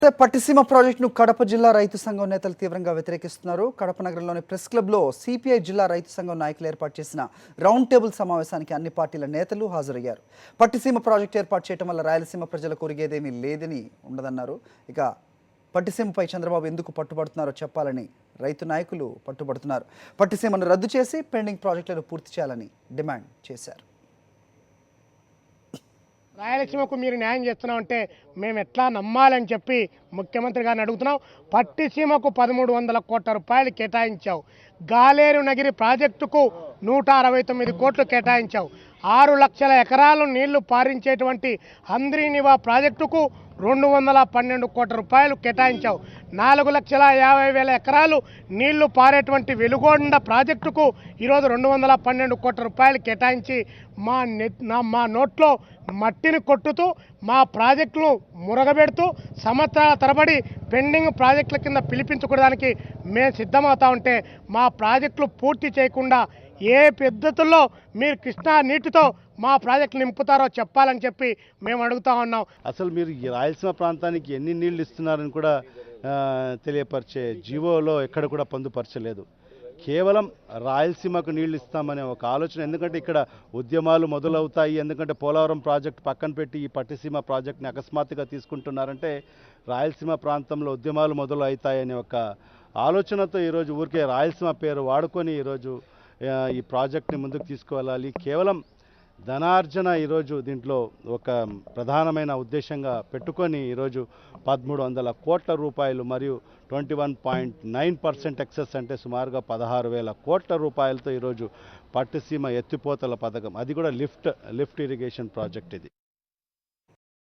పట్టిసీమ ప్రాజెక్టును కడప జిల్లా రైతు సంఘం నేతలు తీవ్రంగా వ్యతిరేకిస్తున్నారు. కడప నగరంలోని ప్రెస్ క్లబ్లో సిపిఐ జిల్లా రైతు సంఘం నాయకులు ఏర్పాటు చేసిన రౌండ్ టేబుల్ సమావేశానికి అన్ని పార్టీల నేతలు హాజరయ్యారు. పట్టిసీమ ప్రాజెక్టు ఏర్పాటు చేయడం వల్ల రాయలసీమ ప్రజలకు ఒరిగేదేమీ లేదని ఉండదన్నారు. ఇక పట్టిసీమపై చంద్రబాబు ఎందుకు పట్టుబడుతున్నారో చెప్పాలని రైతు నాయకులు పట్టుబడుతున్నారు. పట్టిసీమను రద్దు చేసి పెండింగ్ ప్రాజెక్టులను పూర్తి చేయాలని డిమాండ్ చేశారు. రాయలసీమకు మీరు న్యాయం చేస్తున్నామంటే మేము ఎట్లా నమ్మాలని చెప్పి ముఖ్యమంత్రి గారిని అడుగుతున్నాం. పట్టిసీమకు 1300 కోట్ల రూపాయలు కేటాయించావు. గాలేరు నగిరి ప్రాజెక్టుకు 169 కోట్లు కేటాయించావు. 6 లక్షల ఎకరాలు నీళ్లు పారించేటువంటి హంద్రీనివా ప్రాజెక్టుకు 212 కోట్ల రూపాయలు కేటాయించావు. 4,50,000 ఎకరాలు నీళ్లు పారేటువంటి వెలుగొండ ప్రాజెక్టుకు ఈరోజు 212 కోట్ల రూపాయలు కేటాయించి మా నోట్లో మట్టిని కొట్టుతూ మా ప్రాజెక్టులు మురగబెడుతూ సంవత్సరాల తరబడి పెండింగ్ ప్రాజెక్టుల కింద పిలిపించుకోవడానికి మేము సిద్ధమవుతా ఉంటే మా ప్రాజెక్టులు పూర్తి చేయకుండా ఏ పద్ధతుల్లో మీరు కృష్ణా నీటితో మా ప్రాజెక్టు నింపుతారో చెప్పాలని చెప్పి మేము అడుగుతా ఉన్నాం. అసలు మీరు ఈ రాయలసీమ ప్రాంతానికి ఎన్ని నీళ్లు ఇస్తున్నారని కూడా తెలియపరిచే జీవోలో ఎక్కడ కూడా పొందుపరచలేదు. కేవలం రాయలసీమకు నీళ్లు ఇస్తామనే ఒక ఆలోచన. ఎందుకంటే ఇక్కడ ఉద్యమాలు మొదలవుతాయి, ఎందుకంటే పోలవరం ప్రాజెక్టు పక్కన పెట్టి ఈ పట్టిసీమ ప్రాజెక్టుని అకస్మాత్తుగా తీసుకుంటున్నారంటే రాయలసీమ ప్రాంతంలో ఉద్యమాలు మొదలు అవుతాయనే ఒక ఆలోచనతో ఈరోజు ఊరికే రాయలసీమ పేరు వాడుకొని ఈరోజు ఈ ప్రాజెక్ట్ని ముందుకు తీసుకువెళ్ళాలి. కేవలం ధనార్జన ఈరోజు దీంట్లో ఒక ప్రధానమైన ఉద్దేశంగా పెట్టుకొని ఈరోజు 1300 కోట్ల రూపాయలు మరియు 21.9% ఎక్సెస్ అంటే సుమారుగా 16,000 కోట్ల రూపాయలతో ఈరోజు పట్టిసీమ ఎత్తిపోతల పథకం, అది కూడా లిఫ్ట్ ఇరిగేషన్ ప్రాజెక్ట్ ఇది.